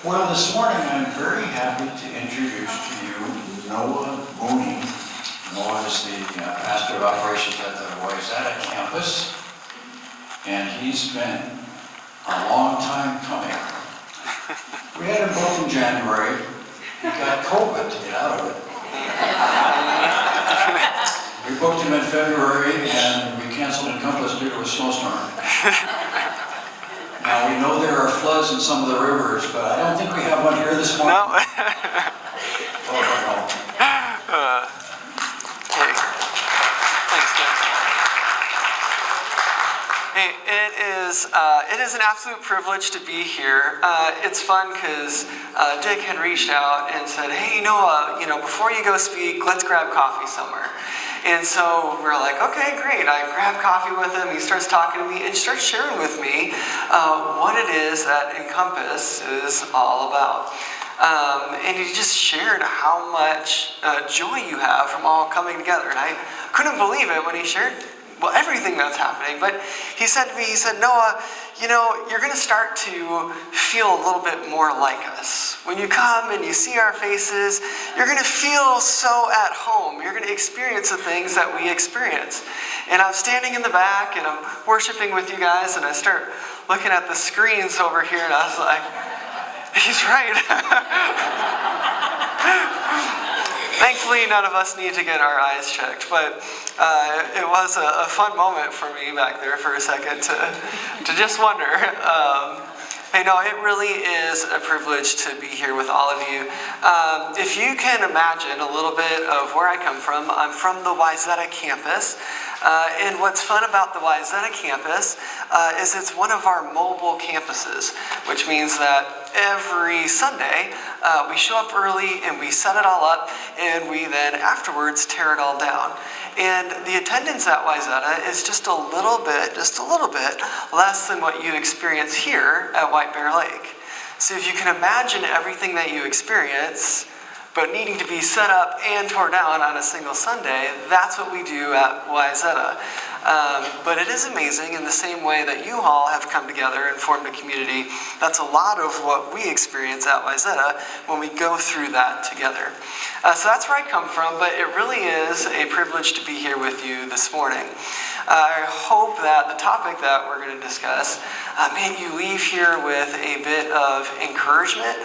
Well, this morning I'm very happy to introduce to you Noah Mooney. Noah is the Master of Operations at the Wayzata campus, and he's been a long time coming. We had him booked in January. He got COVID to get out of it. We booked him in February, and we canceled Encompass due to a snowstorm. Now, we know there are floods in some of the rivers, but I don't think we have one here this morning. No. Hey. Thanks, Dick. Hey, it is an absolute privilege to be here. It's fun because Dick had reached out and said, "Hey, Noah, before you go speak, let's grab coffee somewhere." And so we're like, okay, great. I grab coffee with him. He starts talking to me and starts sharing with me what it is that Encompass is all about. And he just shared how much joy you have from all coming together. And I couldn't believe it when he shared everything that's happening. But he said to me, Noah, you're going to start to feel a little bit more like us. When you come and you see our faces, you're going to feel so at home. You're going to experience the things that we experience. And I'm standing in the back and I'm worshiping with you guys, and I start looking at the screens over here, and I was like, he's right. Thankfully, none of us need to get our eyes checked, but it was a fun moment for me back there for a second to just wonder. It really is a privilege to be here with all of you. If you can imagine a little bit of where I come from, I'm from the Wayzata campus. And what's fun about the Wayzata campus is it's one of our mobile campuses, which means that every Sunday we show up early and we set it all up, and we then afterwards tear it all down. And the attendance at Wayzata is just a little bit less than what you experience here at White Bear Lake. So if you can imagine everything that you experience, but needing to be set up and tore down on a single Sunday, that's what we do at Wayzata. But it is amazing in the same way that you all have come together and formed a community. That's a lot of what we experience at Wayzata when we go through that together. So that's where I come from, but it really is a privilege to be here with you this morning. I hope that the topic that we're going to discuss, you leave here with a bit of encouragement,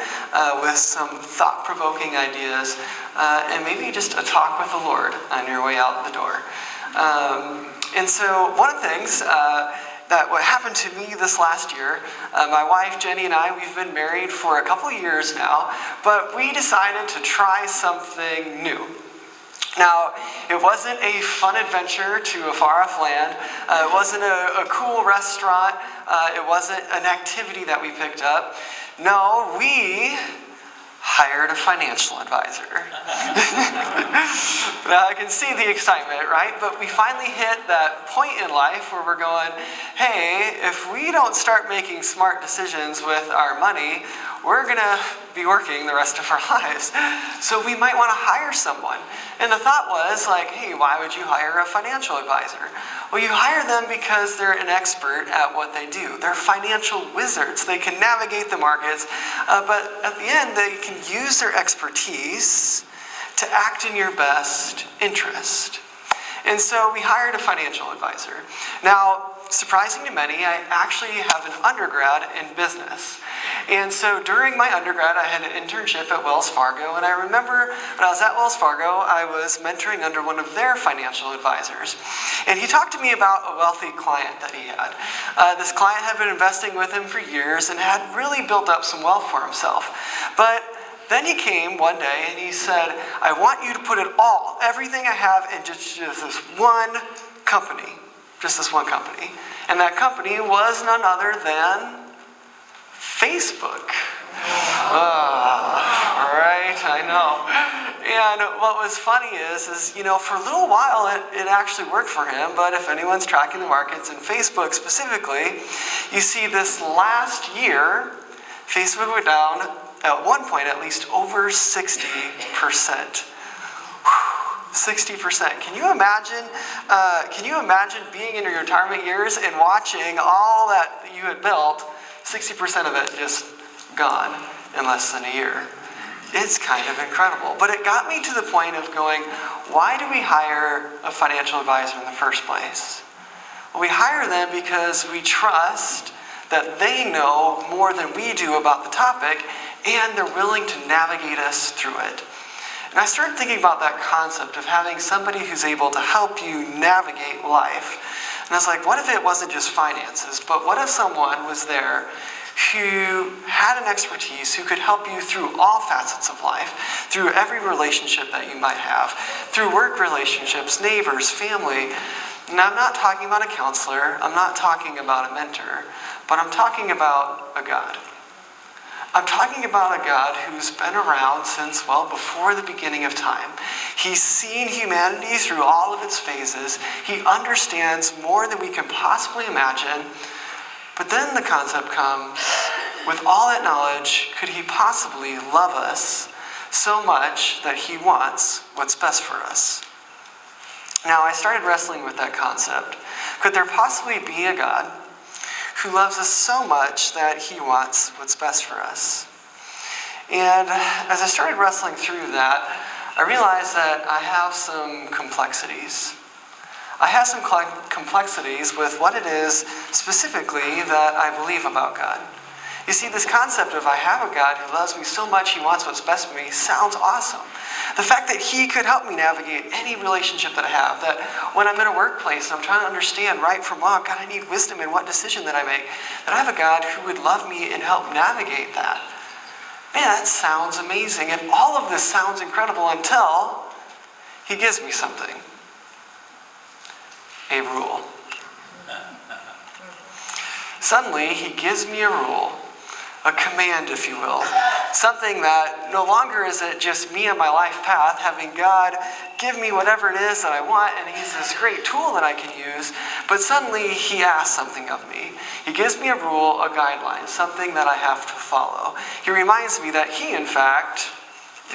with some thought-provoking ideas, and maybe just a talk with the Lord on your way out the door. And so one of the things what happened to me this last year, my wife Jenny and I, we've been married for a couple years now, but we decided to try something new. Now, it wasn't a fun adventure to a far-off land. It wasn't a cool restaurant. It wasn't an activity that we picked up. No, we hired a financial advisor. Now, I can see the excitement, right? But we finally hit that point in life where we're going, hey, if we don't start making smart decisions with our money, we're going to be working the rest of our lives. So we might want to hire someone. And the thought was like, hey, why would you hire a financial advisor? Well, you hire them because they're an expert at what they do. They're financial wizards. They can navigate the markets, but at the end, they can use their expertise to act in your best interest. And so we hired a financial advisor. Now, surprising to many, I actually have an undergrad in business. And so during my undergrad, I had an internship at Wells Fargo, and I remember when I was at Wells Fargo, I was mentoring under one of their financial advisors. And he talked to me about a wealthy client that he had. This client had been investing with him for years and had really built up some wealth for himself. But then he came one day and he said, I want you to put it all, everything I have, in just this one company. Just this one company. And that company was none other than Facebook. Right, I know. And what was funny is for a little while it actually worked for him, but if anyone's tracking the markets and Facebook specifically, you see this last year, Facebook went down at one point at least over 60%. 60%. Can you imagine being in your retirement years and watching all that you had built, 60% of it just gone in less than a year. It's kind of incredible. But it got me to the point of going, why do we hire a financial advisor in the first place? Well, we hire them because we trust that they know more than we do about the topic, and they're willing to navigate us through it. And I started thinking about that concept of having somebody who's able to help you navigate life. And I was like, what if it wasn't just finances, but what if someone was there who had an expertise, who could help you through all facets of life, through every relationship that you might have, through work relationships, neighbors, family. And I'm not talking about a counselor, I'm not talking about a mentor, but I'm talking about a God. I'm talking about a God who's been around since, well, before the beginning of time. He's seen humanity through all of its phases. He understands more than we can possibly imagine. But then the concept comes, with all that knowledge, could he possibly love us so much that he wants what's best for us? Now, I started wrestling with that concept. Could there possibly be a God who loves us so much that he wants what's best for us? And as I started wrestling through that, I realized that I have some complexities. I have some complexities with what it is specifically that I believe about God. You see, this concept of I have a God who loves me so much he wants what's best for me sounds awesome. The fact that he could help me navigate any relationship that I have, that when I'm in a workplace and I'm trying to understand right from wrong, God, I need wisdom in what decision that I make, that I have a God who would love me and help navigate that. Man, that sounds amazing. And all of this sounds incredible until he gives me something. A rule. Suddenly, he gives me a rule, a command, if you will. Something that no longer is it just me on my life path, having God give me whatever it is that I want, and he's this great tool that I can use, but suddenly he asks something of me. He gives me a rule, a guideline, something that I have to follow. He reminds me that he, in fact,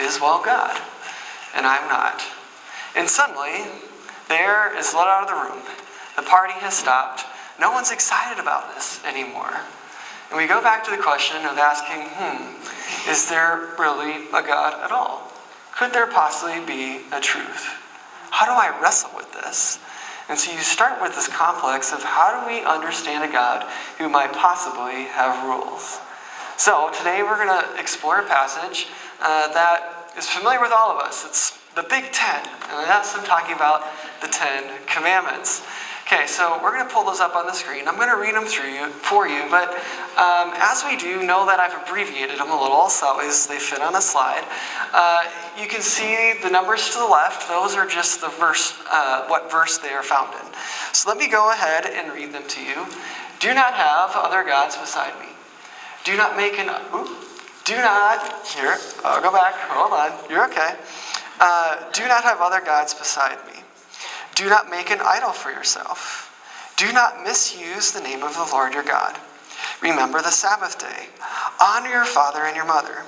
is, well, God, and I'm not. And suddenly, there is let out of the room. The party has stopped. No one's excited about this anymore. And we go back to the question of asking, is there really a God at all? Could there possibly be a truth? How do I wrestle with this? And so you start with this complex of how do we understand a God who might possibly have rules? So today we're going to explore a passage that is familiar with all of us. It's the Big Ten, and that's I'm talking about the 10 Commandments. Okay, so we're going to pull those up on the screen. I'm going to read them for you, but as we do, know that I've abbreviated them a little so as they fit on a slide. You can see the numbers to the left. Those are just the verse, what verse they are found in. So let me go ahead and read them to you. Do not have other gods beside me. Do not make an... Here, I'll go back. Hold on. You're okay. Do not have other gods beside me. Do not make an idol for yourself. Do not misuse the name of the Lord your God. Remember the Sabbath day. Honor your father and your mother.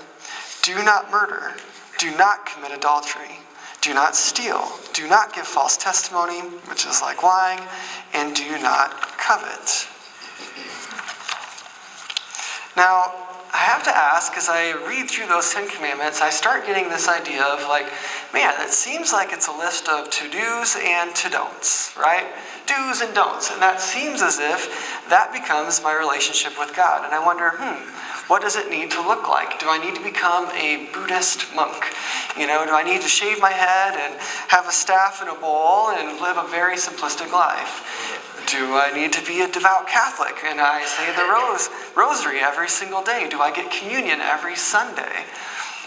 Do not murder. Do not commit adultery. Do not steal. Do not give false testimony, which is like lying. And do not covet. Now, I have to ask, as I read through those 10 commandments, I start getting this idea of like, man, it seems like it's a list of to-dos and to-don'ts, right? Do's and don'ts. And that seems as if that becomes my relationship with God. And I wonder, what does it need to look like? Do I need to become a Buddhist monk? Do I need to shave my head and have a staff and a bowl and live a very simplistic life? Do I need to be a devout Catholic and I say the rosary every single day? Do I get communion every Sunday?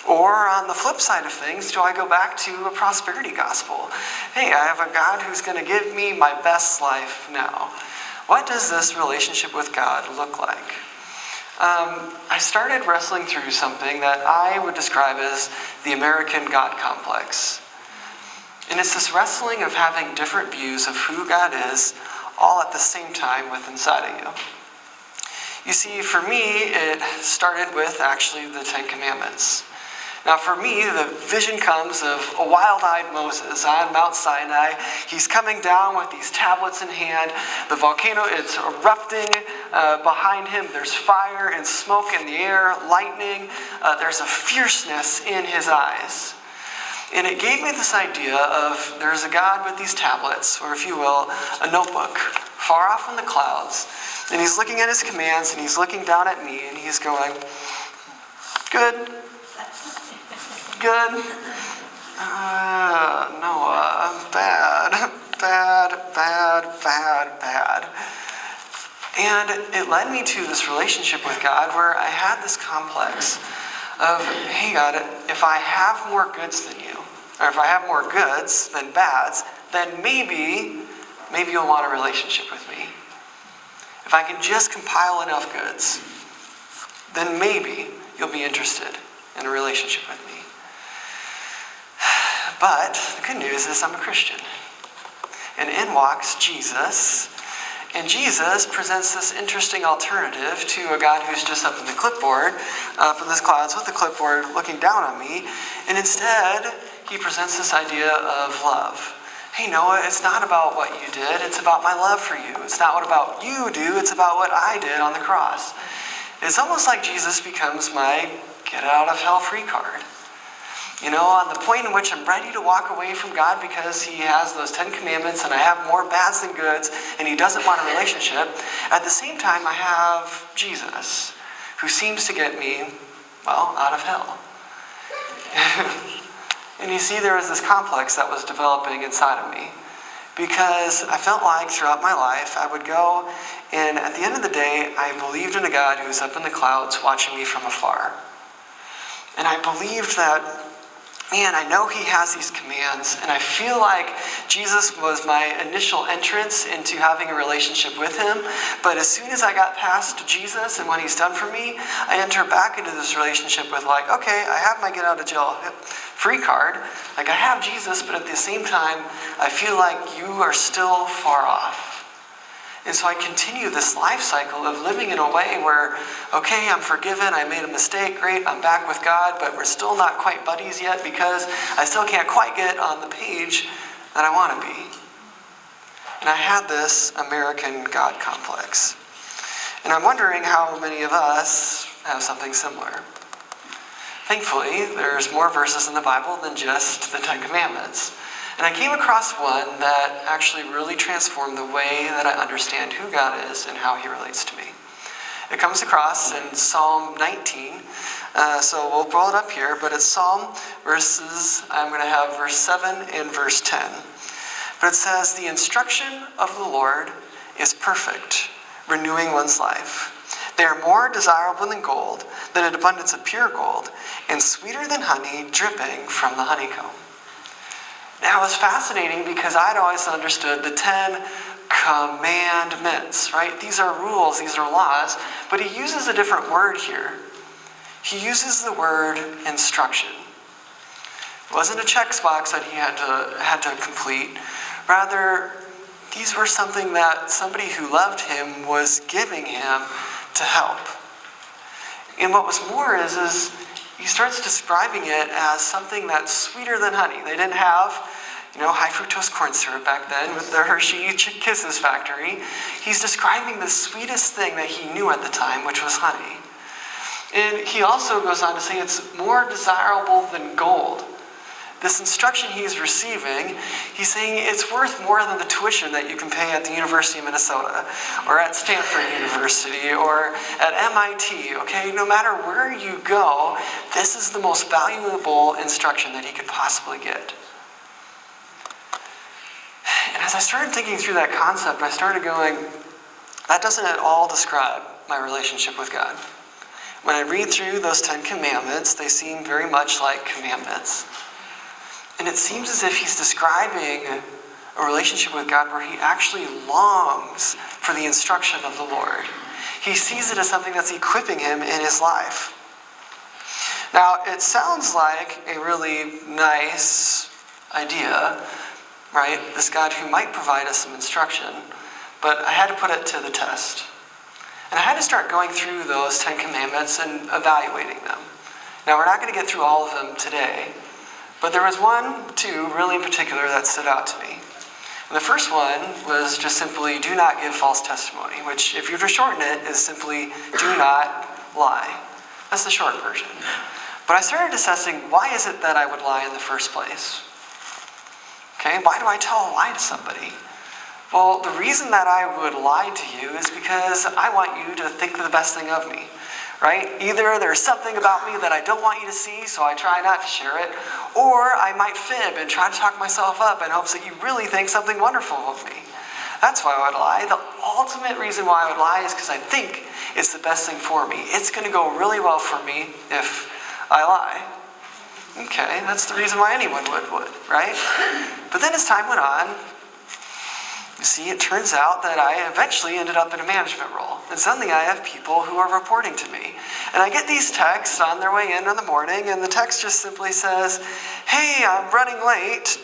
Or on the flip side of things, do I go back to a prosperity gospel? Hey, I have a God who's going to give me my best life now. What does this relationship with God look like? I started wrestling through something that I would describe as the American God complex. And it's this wrestling of having different views of who God is all at the same time within inside of you. You see, for me, it started with actually the 10 Commandments. Now for me, the vision comes of a wild-eyed Moses on Mount Sinai. He's coming down with these tablets in hand. The volcano, it's erupting behind him. There's fire and smoke in the air, lightning. There's a fierceness in his eyes. And it gave me this idea of there's a God with these tablets, or if you will, a notebook, far off in the clouds. And he's looking at his commands, and he's looking down at me, and he's going, good. Good. Noah, bad. And it led me to this relationship with God where I had this complex of, hey God, if I have more goods than you, or if I have more goods than bads, then maybe you'll want a relationship with me. If I can just compile enough goods, then maybe you'll be interested in a relationship with me. But the good news is I'm a Christian. And in walks Jesus. And Jesus presents this interesting alternative to a God who's just up in the clipboard, up in the clouds with the clipboard looking down on me. And instead, he presents this idea of love. Hey Noah, it's not about what you did, it's about my love for you. It's not what about you do, it's about what I did on the cross. It's almost like Jesus becomes my get out of hell free card. You know, on the point in which I'm ready to walk away from God because he has those 10 commandments and I have more bads than goods and he doesn't want a relationship, at the same time I have Jesus, who seems to get me, well, out of hell. And you see, there was this complex that was developing inside of me because I felt like throughout my life I would go and at the end of the day I believed in a God who was up in the clouds watching me from afar. And I believed that, man, I know he has these commands, and I feel like Jesus was my initial entrance into having a relationship with him, but as soon as I got past Jesus and what he's done for me, I enter back into this relationship with like, okay, I have my get out of jail free card, like I have Jesus, but at the same time, I feel like you are still far off. And so I continue this life cycle of living in a way where, okay, I'm forgiven, I made a mistake, great, I'm back with God, but we're still not quite buddies yet because I still can't quite get on the page that I want to be. And I had this American God complex. And I'm wondering how many of us have something similar. Thankfully, there's more verses in the Bible than just the 10 Commandments. And I came across one that actually really transformed the way that I understand who God is and how he relates to me. It comes across in Psalm 19. So we'll pull it up here, but it's Psalm verses, I'm going to have verse 7 and verse 10. But it says, the instruction of the Lord is perfect, renewing one's life. They are more desirable than gold, than an abundance of pure gold, and sweeter than honey dripping from the honeycomb. Now, it was fascinating because I'd always understood the 10 commandments, right? These are rules, these are laws, but he uses a different word here. He uses the word instruction. It wasn't a checkbox that he had to complete. Rather, these were something that somebody who loved him was giving him to help. And what was more is he starts describing it as something that's sweeter than honey. They didn't have, high fructose corn syrup back then with the Hershey Kisses factory. He's describing the sweetest thing that he knew at the time, which was honey. And he also goes on to say it's more desirable than gold. This instruction he's receiving, he's saying it's worth more than the tuition that you can pay at the University of Minnesota or at Stanford University or at MIT, okay? No matter where you go, this is the most valuable instruction that he could possibly get. And as I started thinking through that concept, I started going, that doesn't at all describe my relationship with God. When I read through those 10 commandments, they seem very much like commandments. And it seems as if he's describing a relationship with God where he actually longs for the instruction of the Lord. He sees it as something that's equipping him in his life. Now, it sounds like a really nice idea, right? This God who might provide us some instruction, but I had to put it to the test. And I had to start going through those 10 commandments and evaluating them. Now, we're not going to get through all of them today, but there was two really in particular that stood out to me. And the first one was just simply, do not give false testimony, which, if you were to shorten it, is simply, do not lie. That's the short version. But I started assessing, why is it that I would lie in the first place? Okay, why do I tell a lie to somebody? Well, the reason that I would lie to you is because I want you to think the best thing of me, right? Either there's something about me that I don't want you to see, so I try not to share it, or I might fib and try to talk myself up in hopes that you really think something wonderful of me. That's why I would lie. The ultimate reason why I would lie is because I think it's the best thing for me. It's going to go really well for me if I lie. Okay, that's the reason why anyone would, right? But then as time went on, you see, it turns out that I eventually ended up in a management role. And suddenly I have people who are reporting to me. And I get these texts on their way in the morning, and the text just simply says, hey, I'm running late.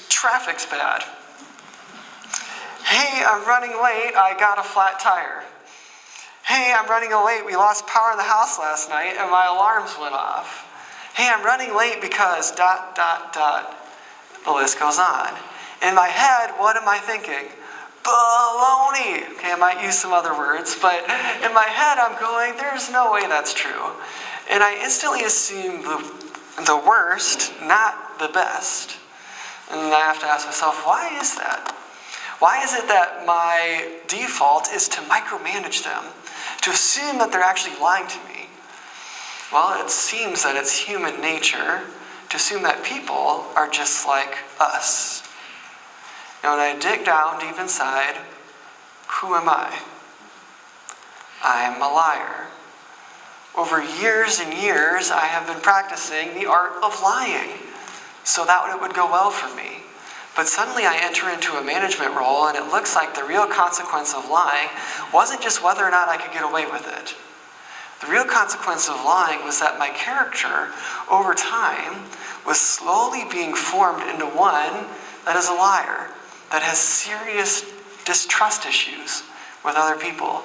Traffic's bad. Hey, I'm running late. I got a flat tire. Hey, I'm running late. We lost power in the house last night, and my alarms went off. Hey, I'm running late because ... The list goes on. In my head, what am I thinking? Baloney. Okay, I might use some other words, but in my head I'm going, there's no way that's true. And I instantly assume the worst, not the best. And I have to ask myself, why is that? Why is it that my default is to micromanage them, to assume that they're actually lying to me? Well, it seems that it's human nature to assume that people are just like us. Now, when I dig down deep inside, who am I? I'm a liar. Over years and years, I have been practicing the art of lying so that it would go well for me. But suddenly I enter into a management role, and it looks like the real consequence of lying wasn't just whether or not I could get away with it. The real consequence of lying was that my character, over time, was slowly being formed into one that is a liar, that has serious distrust issues with other people,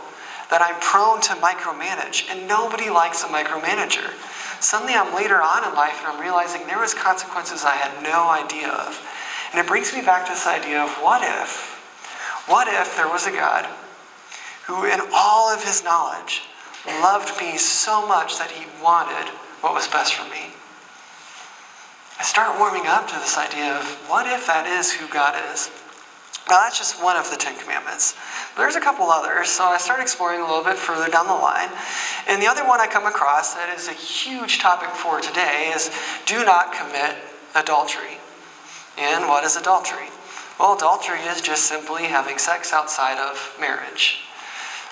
that I'm prone to micromanage, and nobody likes a micromanager. Suddenly I'm later on in life and I'm realizing there was consequences I had no idea of. And it brings me back to this idea of what if there was a God who in all of his knowledge loved me so much that he wanted what was best for me. I start warming up to this idea of what if that is who God is? Now that's just one of the 10 Commandments. There's a couple others, so I start exploring a little bit further down the line. And the other one I come across that is a huge topic for today is do not commit adultery. And what is adultery? Well, adultery is just simply having sex outside of marriage.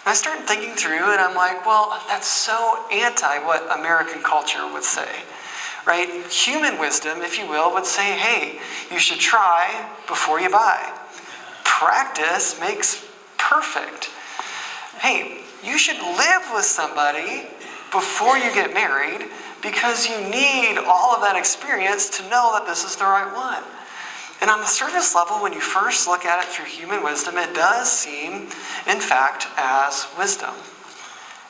And I start thinking through and I'm like, well, that's so anti what American culture would say. Right? Human wisdom, if you will, would say, hey, you should try before you buy. Practice makes perfect. Hey, you should live with somebody before you get married because you need all of that experience to know that this is the right one. And on the surface level, when you first look at it through human wisdom, it does seem, in fact, as wisdom.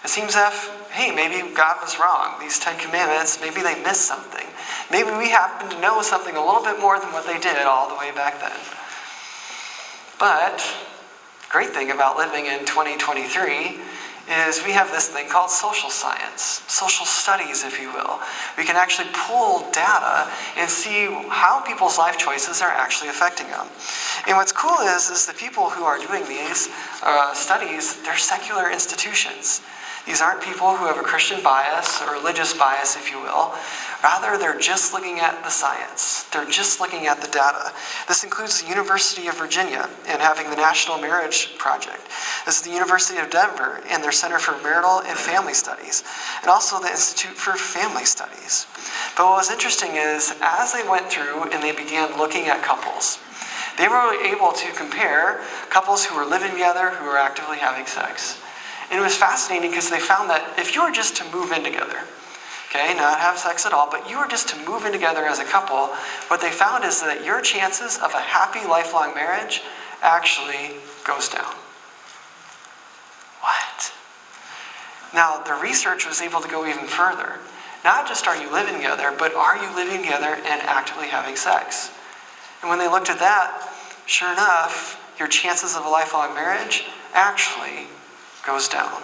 It seems as if, hey, maybe God was wrong. These 10 Commandments, maybe they missed something. Maybe we happen to know something a little bit more than what they did all the way back then. But the great thing about living in 2023 is we have this thing called social science, social studies, if you will. We can actually pull data and see how people's life choices are actually affecting them. And what's cool is the people who are doing these studies, they're secular institutions. These aren't people who have a Christian bias or religious bias, if you will. Rather, they're just looking at the science. They're just looking at the data. This includes the University of Virginia and having the National Marriage Project. This is the University of Denver and their Center for Marital and Family Studies, and also the Institute for Family Studies. But what was interesting is, as they went through and they began looking at couples, they were able to compare couples who were living together, who were actively having sex. And it was fascinating because they found that if you were just to move in together, okay, not have sex at all, but you were just to move in together as a couple, what they found is that your chances of a happy lifelong marriage actually goes down. What? Now, the research was able to go even further. Not just are you living together, but are you living together and actively having sex? And when they looked at that, sure enough, your chances of a lifelong marriage actually goes down.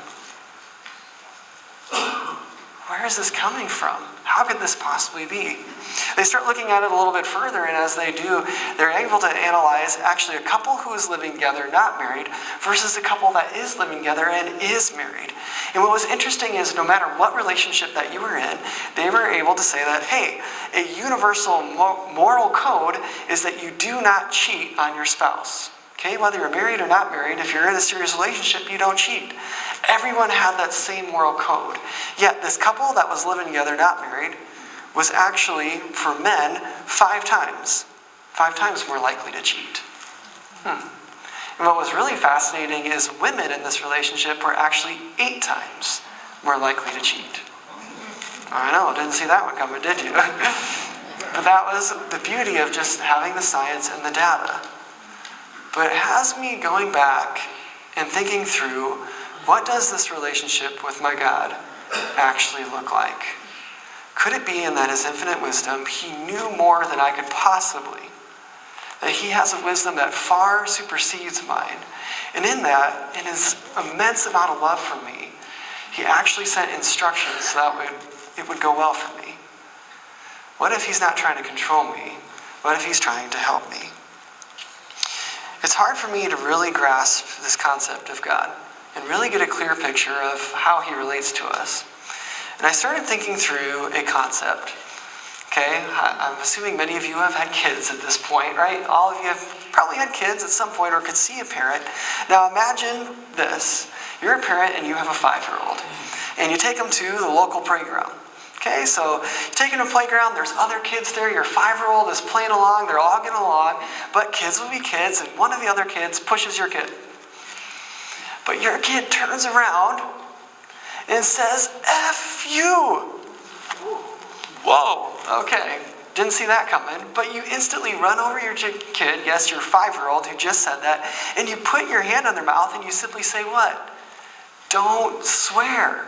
Where is this coming from? How could this possibly be? They start looking at it a little bit further, and as they do, they're able to analyze actually a couple who is living together, not married, versus a couple that is living together and is married. And what was interesting is no matter what relationship that you were in, they were able to say that, hey, a universal moral code is that you do not cheat on your spouse. Okay, whether you're married or not married, if you're in a serious relationship, you don't cheat. Everyone had that same moral code. Yet this couple that was living together, not married, was actually, for men, 5 times more likely to cheat. And what was really fascinating is women in this relationship were actually 8 times more likely to cheat. I know, didn't see that one coming, did you? But that was the beauty of just having the science and the data. But it has me going back and thinking through, what does this relationship with my God actually look like? Could it be in that his infinite wisdom, he knew more than I could possibly? That he has a wisdom that far supersedes mine. And in that, in his immense amount of love for me, he actually sent instructions so that it would go well for me. What if he's not trying to control me? What if he's trying to help me? It's hard for me to really grasp this concept of God and really get a clear picture of how he relates to us. And I started thinking through a concept. Okay, I'm assuming many of you have had kids at this point, right? All of you have probably had kids at some point or could see a parent. Now imagine this. You're a parent and you have a 5-year-old. And you take them to the local playground. Okay, so you take them to the playground, there's other kids there, your 5-year-old is playing along, they're all getting along, but kids will be kids, and one of the other kids pushes your kid. But your kid turns around and says, F you! Whoa, okay, didn't see that coming, but you instantly run over your kid, yes, your 5-year-old who just said that, and you put your hand on their mouth and you simply say what? Don't swear.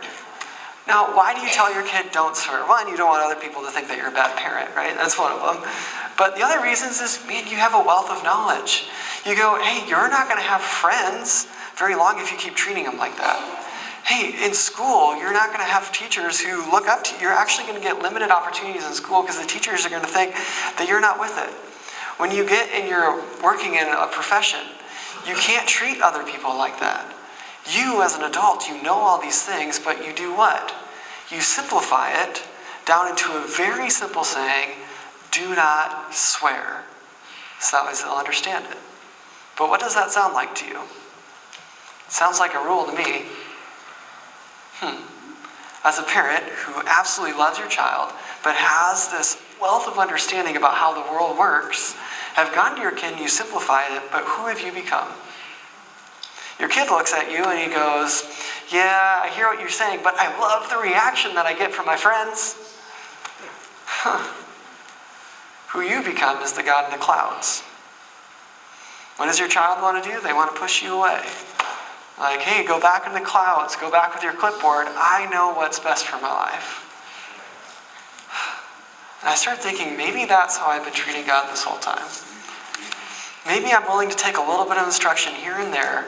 Now, why do you tell your kid don't swear? One, you don't want other people to think that you're a bad parent, right? That's one of them. But the other reasons is, man, you have a wealth of knowledge. You go, hey, you're not going to have friends very long if you keep treating them like that. Hey, in school, you're not going to have teachers who look up to you. You're actually going to get limited opportunities in school because the teachers are going to think that you're not with it. When you get and you're working in a profession, you can't treat other people like that. You, as an adult, you know all these things, but you do what? You simplify it down into a very simple saying, do not swear. So that way they'll understand it. But what does that sound like to you? It sounds like a rule to me. As a parent who absolutely loves your child, but has this wealth of understanding about how the world works, have gone to your kid and you simplified it, but who have you become? Your kid looks at you and he goes, yeah, I hear what you're saying, but I love the reaction that I get from my friends. Who you become is the God in the clouds. What does your child want to do? They want to push you away. Like, hey, go back in the clouds, go back with your clipboard. I know what's best for my life. And I started thinking, maybe that's how I've been treating God this whole time. Maybe I'm willing to take a little bit of instruction here and there,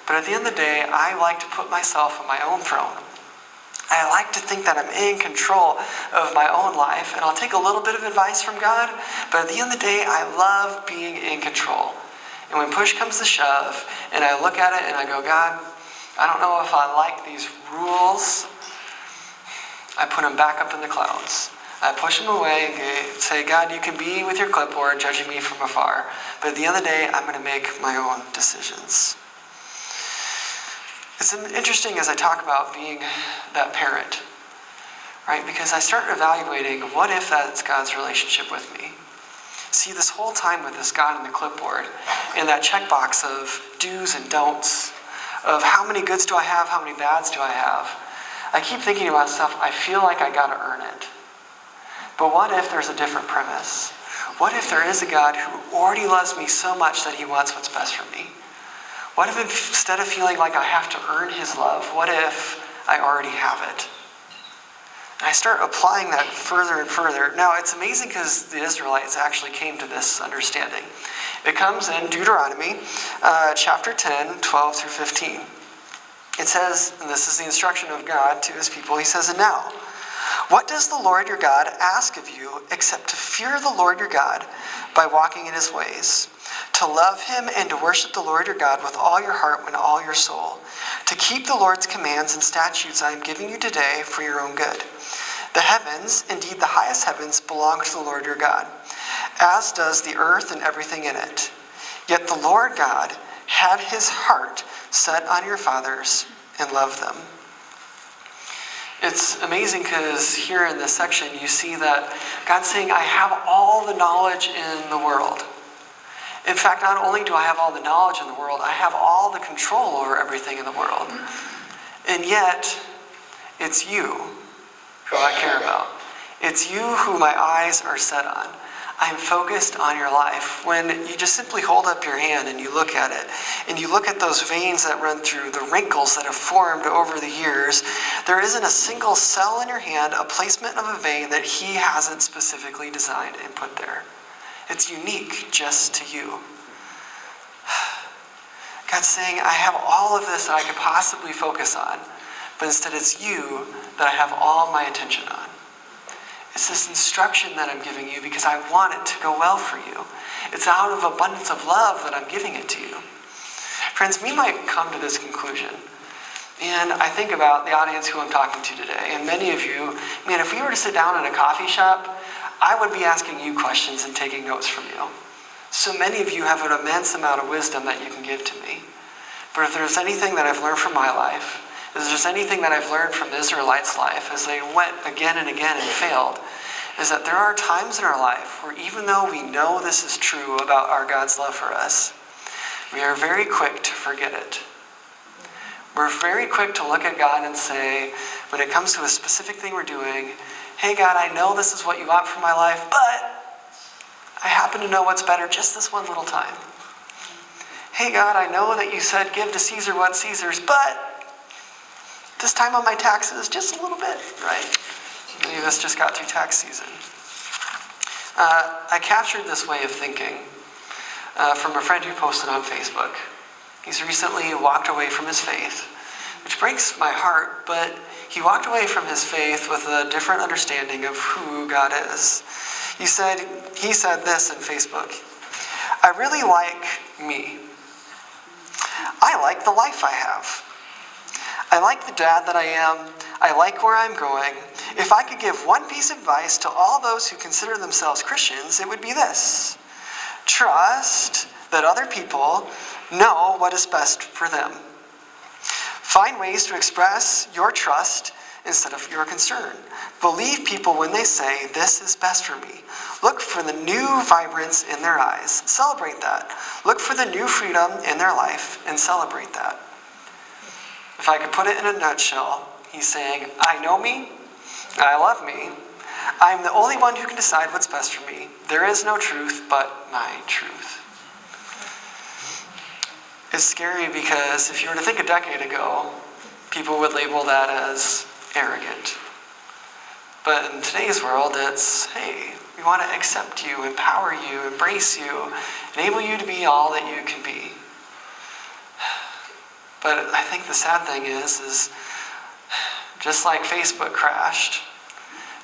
but at the end of the day, I like to put myself on my own throne. I like to think that I'm in control of my own life, and I'll take a little bit of advice from God, but at the end of the day, I love being in control. And when push comes to shove, and I look at it and I go, God, I don't know if I like these rules, I put them back up in the clouds. I push them away and say, God, you can be with your clipboard judging me from afar, but at the end of the day, I'm going to make my own decisions. It's interesting as I talk about being that parent, right? Because I start evaluating, what if that's God's relationship with me? See, this whole time with this God in the clipboard, and that checkbox of do's and don'ts, of how many goods do I have, how many bads do I have, I keep thinking about stuff, I feel like I got to earn it. But what if there's a different premise? What if there is a God who already loves me so much that he wants what's best for me? What if instead of feeling like I have to earn his love, what if I already have it? I start applying that further and further. Now, it's amazing because the Israelites actually came to this understanding. It comes in Deuteronomy chapter 10, 12 through 15. It says, and this is the instruction of God to his people, he says, "And now, what does the Lord your God ask of you except to fear the Lord your God by walking in his ways, to love him and to worship the Lord your God with all your heart and all your soul, to keep the Lord's commands and statutes I am giving you today for your own good? The heavens, indeed the highest heavens, belong to the Lord your God, as does the earth and everything in it. Yet the Lord God had his heart set on your fathers and loved them." It's amazing because here in this section you see that God's saying, I have all the knowledge in the world. In fact, not only do I have all the knowledge in the world, I have all the control over everything in the world. And yet, it's you who I care about. It's you who my eyes are set on. I'm focused on your life. When you just simply hold up your hand and you look at it, and you look at those veins that run through, the wrinkles that have formed over the years, there isn't a single cell in your hand, a placement of a vein that he hasn't specifically designed and put there. It's unique just to you. God's saying, I have all of this that I could possibly focus on, but instead it's you that I have all my attention on. It's this instruction that I'm giving you because I want it to go well for you. It's out of abundance of love that I'm giving it to you. Friends, we might come to this conclusion. And I think about the audience who I'm talking to today. And many of you, man, if we were to sit down in a coffee shop, I would be asking you questions and taking notes from you. So many of you have an immense amount of wisdom that you can give to me. But if there's anything that I've learned from my life, if there's anything that I've learned from the Israelites' life as they went again and again and failed, is that there are times in our life where even though we know this is true about our God's love for us, we are very quick to forget it. We're very quick to look at God and say, when it comes to a specific thing we're doing, hey God, I know this is what you want from my life, but I happen to know what's better just this one little time. Hey God, I know that you said give to Caesar what's Caesar's, but this time on my taxes, just a little bit, right? Maybe this just got through tax season. I captured this way of thinking from a friend who posted on Facebook. He's recently walked away from his faith, which breaks my heart, but he walked away from his faith with a different understanding of who God is. He said this in Facebook: I really like me. I like the life I have. I like the dad that I am. I like where I'm going. If I could give one piece of advice to all those who consider themselves Christians, it would be this: trust that other people know what is best for them. Find ways to express your trust instead of your concern. Believe people when they say, this is best for me. Look for the new vibrance in their eyes. Celebrate that. Look for the new freedom in their life and celebrate that. If I could put it in a nutshell, he's saying, I know me, I love me, I'm the only one who can decide what's best for me. There is no truth but my truth. It's scary because if you were to think a decade ago, people would label that as arrogant. But in today's world, it's, hey, we want to accept you, empower you, embrace you, enable you to be all that you can be. But I think the sad thing is just like Facebook crashed,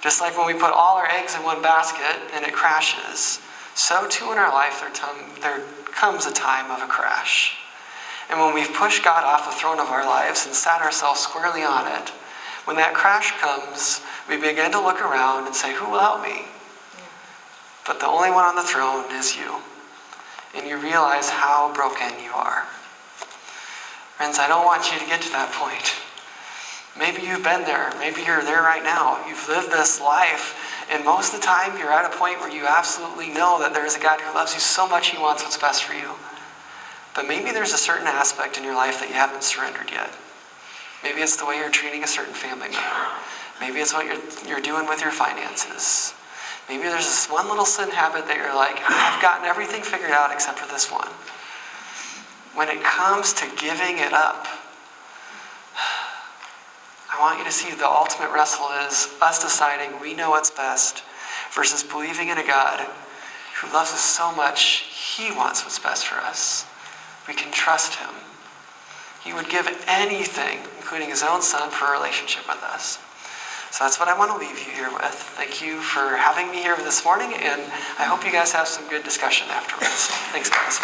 just like when we put all our eggs in one basket and it crashes, so too in our life there comes a time of a crash. And when we've pushed God off the throne of our lives and sat ourselves squarely on it, when that crash comes, we begin to look around and say, who will help me? But the only one on the throne is you. And you realize how broken you are. Friends, I don't want you to get to that point. Maybe you've been there. Maybe you're there right now. You've lived this life, and most of the time you're at a point where you absolutely know that there is a God who loves you so much he wants what's best for you. But maybe there's a certain aspect in your life that you haven't surrendered yet. Maybe it's the way you're treating a certain family member. Maybe it's what you're doing with your finances. Maybe there's this one little sin habit that you're like, I've gotten everything figured out except for this one. When it comes to giving it up, I want you to see the ultimate wrestle is us deciding we know what's best versus believing in a God who loves us so much, he wants what's best for us. We can trust him. He would give anything, including his own son, for a relationship with us. So that's what I want to leave you here with. Thank you for having me here this morning, and I hope you guys have some good discussion afterwards. Thanks, guys.